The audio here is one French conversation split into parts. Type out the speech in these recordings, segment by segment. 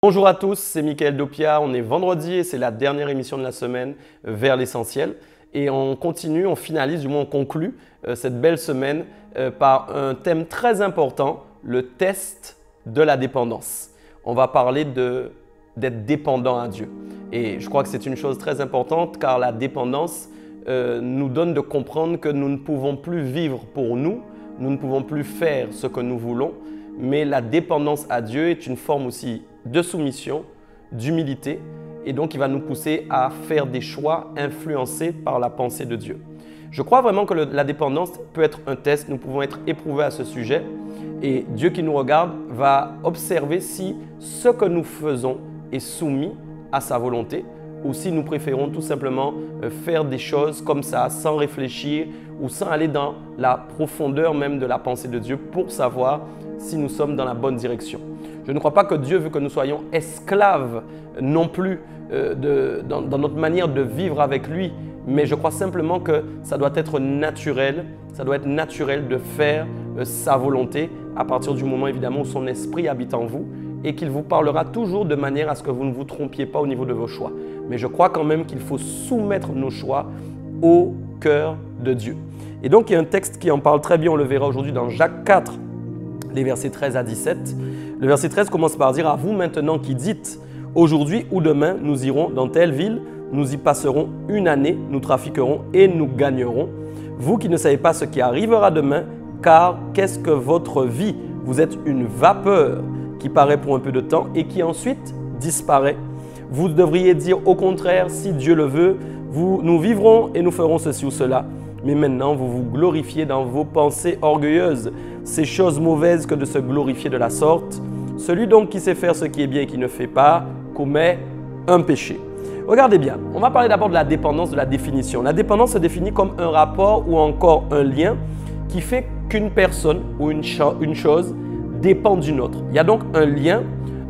Bonjour à tous, c'est Michael Dopia. On est vendredi et c'est la dernière émission de la semaine vers l'essentiel. Et on continue, on finalise, du moins on conclut cette belle semaine par un thème très important, le test de la dépendance. On va parler d'être dépendant à Dieu. Et je crois que c'est une chose très importante car la dépendance nous donne de comprendre que nous ne pouvons plus vivre pour nous, nous ne pouvons plus faire ce que nous voulons, mais la dépendance à Dieu est une forme aussi de soumission, d'humilité, et donc il va nous pousser à faire des choix influencés par la pensée de Dieu. Je crois vraiment que la dépendance peut être un test, nous pouvons être éprouvés à ce sujet, et Dieu qui nous regarde va observer si ce que nous faisons est soumis à sa volonté, ou si nous préférons tout simplement faire des choses comme ça, sans réfléchir, ou sans aller dans la profondeur même de la pensée de Dieu pour savoir si nous sommes dans la bonne direction. Je ne crois pas que Dieu veut que nous soyons esclaves non plus dans notre manière de vivre avec lui, mais je crois simplement que ça doit être naturel, de faire sa volonté à partir du moment évidemment où son esprit habite en vous et qu'il vous parlera toujours de manière à ce que vous ne vous trompiez pas au niveau de vos choix. Mais je crois quand même qu'il faut soumettre nos choix au cœur de Dieu. Et donc il y a un texte qui en parle très bien, on le verra aujourd'hui dans Jacques 4, les versets 13 à 17. Le verset 13 commence par dire « À vous maintenant qui dites, aujourd'hui ou demain, nous irons dans telle ville, nous y passerons une année, nous trafiquerons et nous gagnerons. Vous qui ne savez pas ce qui arrivera demain, car qu'est-ce que votre vie? Vous êtes une vapeur qui paraît pour un peu de temps et qui ensuite disparaît. Vous devriez dire au contraire, si Dieu le veut, nous vivrons et nous ferons ceci ou cela. Mais maintenant, vous vous glorifiez dans vos pensées orgueilleuses. C'est chose mauvaise que de se glorifier de la sorte. Celui donc qui sait faire ce qui est bien et qui ne fait pas, commet un péché. » Regardez bien, on va parler d'abord de la dépendance, de la définition. La dépendance se définit comme un rapport ou encore un lien qui fait qu'une personne ou une chose dépend d'une autre. Il y a donc un lien,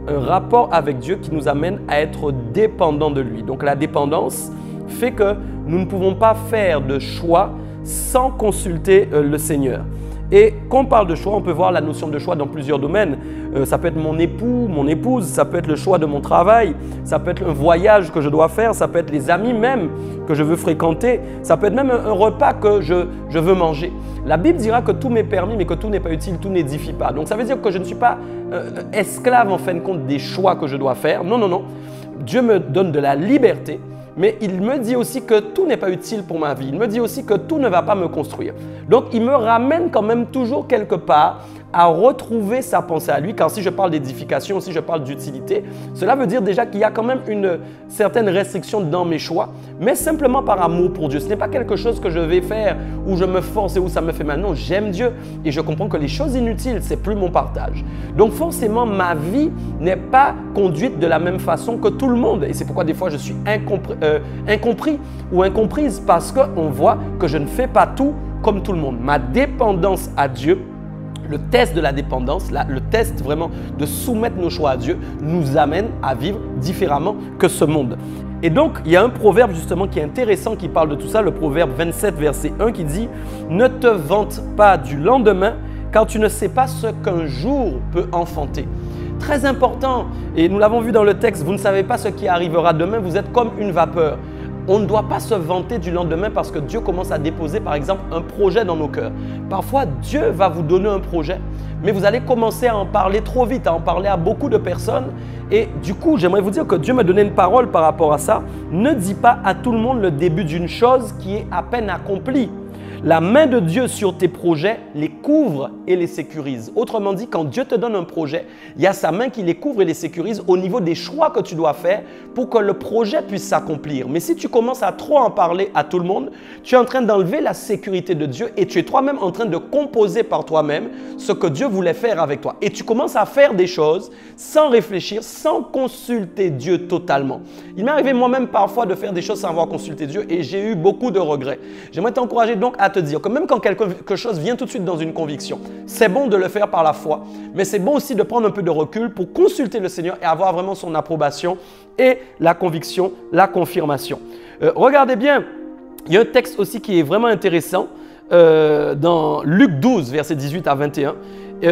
un rapport avec Dieu qui nous amène à être dépendants de lui. Donc la dépendance fait que nous ne pouvons pas faire de choix sans consulter le Seigneur. Et quand on parle de choix, on peut voir la notion de choix dans plusieurs domaines. Ça peut être mon époux, mon épouse, ça peut être le choix de mon travail, ça peut être un voyage que je dois faire, ça peut être les amis même que je veux fréquenter, ça peut être même un repas que je veux manger. La Bible dira que tout m'est permis, mais que tout n'est pas utile, tout n'édifie pas. Donc ça veut dire que je ne suis pas esclave en fin de compte des choix que je dois faire. Non, non, non. Dieu me donne de la liberté. Mais il me dit aussi que tout n'est pas utile pour ma vie. Il me dit aussi que tout ne va pas me construire. Donc, il me ramène quand même toujours quelque part à retrouver sa pensée à lui. Car si je parle d'édification, si je parle d'utilité, cela veut dire déjà qu'il y a quand même une certaine restriction dans mes choix, mais simplement par amour pour Dieu. Ce n'est pas quelque chose que je vais faire où je me force et où ça me fait mal. Non, j'aime Dieu et je comprends que les choses inutiles, c'est plus mon partage. Donc, forcément, ma vie n'est pas conduite de la même façon que tout le monde. Et c'est pourquoi des fois, je suis incompris ou incomprise parce qu'on voit que je ne fais pas tout comme tout le monde. Ma dépendance à Dieu, le test de la dépendance, le test vraiment de soumettre nos choix à Dieu nous amène à vivre différemment que ce monde. Et donc, il y a un proverbe justement qui est intéressant qui parle de tout ça, le proverbe 27 verset 1 qui dit « Ne te vante pas du lendemain car tu ne sais pas ce qu'un jour peut enfanter. » Très important, et nous l'avons vu dans le texte, vous ne savez pas ce qui arrivera demain, vous êtes comme une vapeur. On ne doit pas se vanter du lendemain parce que Dieu commence à déposer par exemple un projet dans nos cœurs. Parfois, Dieu va vous donner un projet, mais vous allez commencer à en parler trop vite, à en parler à beaucoup de personnes. Et du coup, j'aimerais vous dire que Dieu m'a donné une parole par rapport à ça. Ne dis pas à tout le monde le début d'une chose qui est à peine accomplie. La main de Dieu sur tes projets les couvre et les sécurise. Autrement dit, quand Dieu te donne un projet, il y a sa main qui les couvre et les sécurise au niveau des choix que tu dois faire pour que le projet puisse s'accomplir. Mais si tu commences à trop en parler à tout le monde, tu es en train d'enlever la sécurité de Dieu et tu es toi-même en train de composer par toi-même ce que Dieu voulait faire avec toi. Et tu commences à faire des choses sans réfléchir, sans consulter Dieu totalement. Il m'est arrivé moi-même parfois de faire des choses sans avoir consulté Dieu et j'ai eu beaucoup de regrets. J'aimerais t'encourager donc à te dire que même quand quelque chose vient tout de suite dans une conviction, c'est bon de le faire par la foi, mais c'est bon aussi de prendre un peu de recul pour consulter le Seigneur et avoir vraiment son approbation et la conviction, la confirmation. Regardez bien, il y a un texte aussi qui est vraiment intéressant dans Luc 12, versets 18 à 21.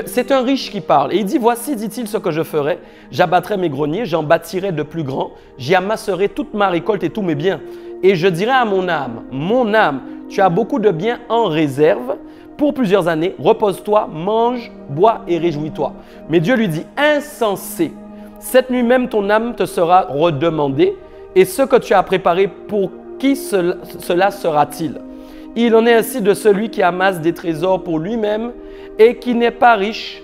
C'est un riche qui parle et il dit « Voici, dit-il, ce que je ferai. J'abattrai mes greniers, j'en bâtirai de plus grands, j'y amasserai toute ma récolte et tous mes biens. Et je dirai à mon âme, tu as beaucoup de biens en réserve pour plusieurs années. Repose-toi, mange, bois et réjouis-toi. » Mais Dieu lui dit « Insensé, cette nuit même ton âme te sera redemandée et ce que tu as préparé, pour qui cela sera-t-il? Il en est ainsi de celui qui amasse des trésors pour lui-même et qui n'est pas riche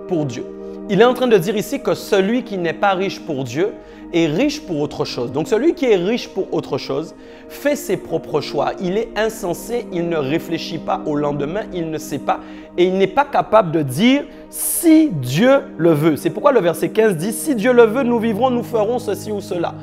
pour Dieu. » Il est en train de dire ici que celui qui n'est pas riche pour Dieu est riche pour autre chose. Donc celui qui est riche pour autre chose fait ses propres choix. Il est insensé, il ne réfléchit pas au lendemain, il ne sait pas et il n'est pas capable de dire si Dieu le veut. C'est pourquoi le verset 15 dit « Si Dieu le veut, nous vivrons, nous ferons ceci ou cela ».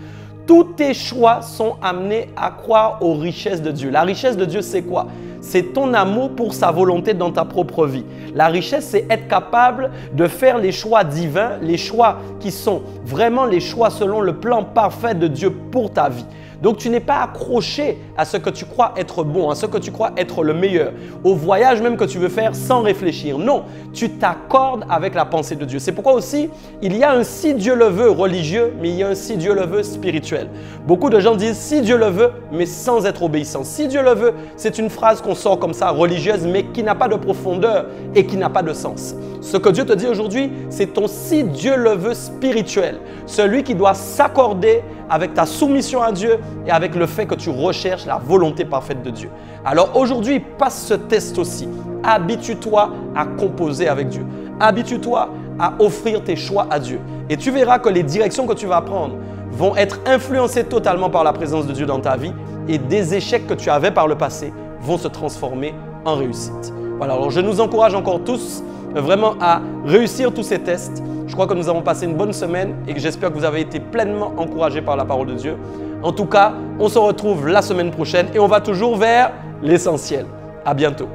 Tous tes choix sont amenés à croire aux richesses de Dieu. La richesse de Dieu, c'est quoi? C'est ton amour pour sa volonté dans ta propre vie. La richesse, c'est être capable de faire les choix divins, les choix qui sont vraiment les choix selon le plan parfait de Dieu pour ta vie. Donc, tu n'es pas accroché à ce que tu crois être bon, à ce que tu crois être le meilleur, au voyage même que tu veux faire sans réfléchir. Non, tu t'accordes avec la pensée de Dieu. C'est pourquoi aussi, il y a un si Dieu le veut religieux, mais il y a un si Dieu le veut spirituel. Beaucoup de gens disent si Dieu le veut, mais sans être obéissant. Si Dieu le veut, c'est une phrase qu'on sort comme ça, religieuse, mais qui n'a pas de profondeur et qui n'a pas de sens. Ce que Dieu te dit aujourd'hui, c'est ton si Dieu le veut spirituel. Celui qui doit s'accorder avec ta soumission à Dieu et avec le fait que tu recherches la volonté parfaite de Dieu. Alors aujourd'hui, passe ce test aussi. Habitue-toi à composer avec Dieu. Habitue-toi à offrir tes choix à Dieu. Et tu verras que les directions que tu vas prendre vont être influencées totalement par la présence de Dieu dans ta vie et des échecs que tu avais par le passé vont se transformer en réussite. Voilà, alors je nous encourage encore tous vraiment à réussir tous ces tests. Je crois que nous avons passé une bonne semaine et que j'espère que vous avez été pleinement encouragés par la parole de Dieu. En tout cas, on se retrouve la semaine prochaine et on va toujours vers l'essentiel. À bientôt.